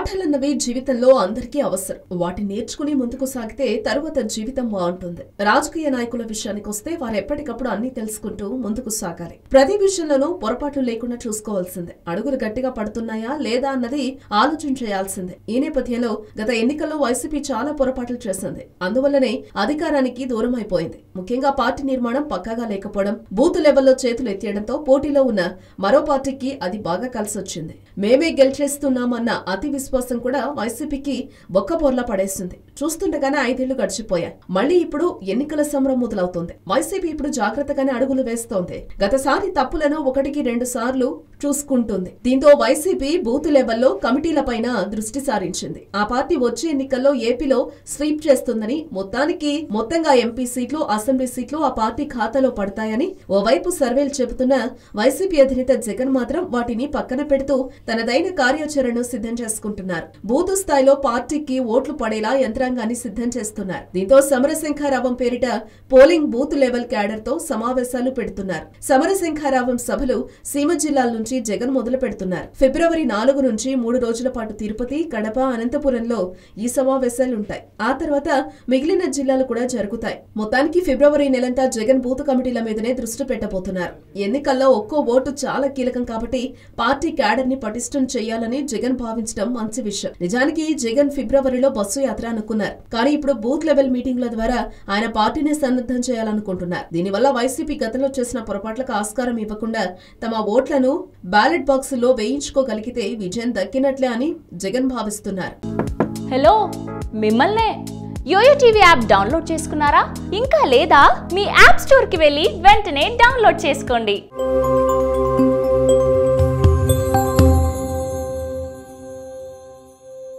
పాఠాలన్నవి జీవితంలో అందరికీ అవసరం. వాటిని నేర్చుకుని ముందుకు సాగితే తరువాత జీవితం బాగుంటుంది. రాజకీయ నాయకుల విషయానికి వస్తే వారు ఎప్పటికప్పుడు అన్ని తెలుసుకుంటూ ముందుకు సాగాలి. ప్రతి విషయంలోనూ పొరపాట్లు లేకుండా చూసుకోవాల్సిందే. అడుగులు గట్టిగా పడుతున్నాయా లేదా అన్నది ఆలోచన చేయాల్సిందే. ఈ నేపథ్యంలో గత ఎన్నికల్లో వైసీపీ చాలా పొరపాట్లు చేసింది. అందువల్లనే అధికారానికి దూరం అయిపోయింది. ముఖ్యంగా పార్టీ నిర్మాణం పక్కాగా లేకపోవడం, బూత్ లెవెల్లో చేతులు ఎత్తేయడంతో పోటీలో ఉన్న మరో పార్టీకి అది బాగా కలిసొచ్చింది. మేమే గెలిచేస్తున్నామన్న అతి విశ్వాసం కూడా వైసీపీకి బొక్కబోర్లా పడేస్తుంది. చూస్తుండగానే 5 ఏళ్లు గడిచిపోయాయి. మళ్లీ ఇప్పుడు ఎన్నికల సమరం మొదలవుతోంది. వైసీపీ ఇప్పుడు జాగ్రత్తగానే అడుగులు వేస్తోంది. గతసారి తప్పులను 1-2 సార్లు చూసుకుంటుంది. దీంతో వైసీపీ బూత్ లెవెల్లో కమిటీలపైన దృష్టి సారించింది. ఆ పార్టీ వచ్చే ఎన్నికల్లో ఏపీలో స్వీప్ చేస్తుందని, మొత్తంగా ఎంపీ సీట్లు, అసెంబ్లీ సీట్లు ఆ పార్టీ ఖాతాలో పడతాయని ఓవైపు సర్వేలు చెబుతున్నా వైసీపీ అధినేత జగన్ మాత్రం వాటిని పక్కన పెడుతూ తనదైన కార్యాచరణను సిద్ధం చేసుకుంటున్నారు. బూత్ స్థాయిలో పార్టీకి ఓట్లు పడేలా యంత్రాంగాన్ని సిద్ధం చేస్తున్నారు. దీంతో సమరశంఖారావం పేరిట పోలింగ్ బూత్ లెవెల్ క్యాడర్ తో సమావేశాలు పెడుతున్నారు. సమరశంఖారావం సభలు సీమ జిల్లాల నుంచి జగన్ మొదలు పెడుతున్నారు. ఫిబ్రవరి 4 నుంచి 3 రోజుల పాటు తిరుపతి, కడప, అనంతపురంలో ఈ సమావేశాలుంటాయి. ఆ తర్వాత మిగిలిన జిల్లాలు కూడా జరుగుతాయి. మొత్తానికి ఫిబ్రవరి నెలంతా జగన్ బూత్ కమిటీల మీదనే దృష్టి పెట్టబోతున్నారు. ఎన్నికల్లో ఒక్కో ఓటు చాలా కీలకం కాబట్టి పార్టీ క్యాడర్ ని పటిష్టం చేయాలని జగన్ భావించడం మంచి విషయం. నిజానికి జగన్ ఫిబ్రవరిలో బస్సు యాత్ర అనుకున్నారు. కానీ ఇప్పుడు బూత్ లెవెల్ మీటింగ్ల ద్వారా ఆయన పార్టీని సన్నద్ధం చేయాలనుకుంటున్నారు. దీనివల్ల వైసీపీ గతంలో చేసిన పొరపాట్లకు ఆస్కారం ఇవ్వకుండా తమ ఓట్లను బ్యాలెట్ బాక్సుల్లో వేయించుకోగలిగితే విజయం దక్కినట్లే అని జగన్ భావిస్తున్నారు. హలో, మిమ్మల్నే యోయో టీవీ యాప్ డౌన్లోడ్ చేసుకున్నారా? ఇంకా లేదా? మీ యాప్ స్టోర్ కి వెళ్ళి వెంటనే డౌన్లోడ్ చేసుకోండి.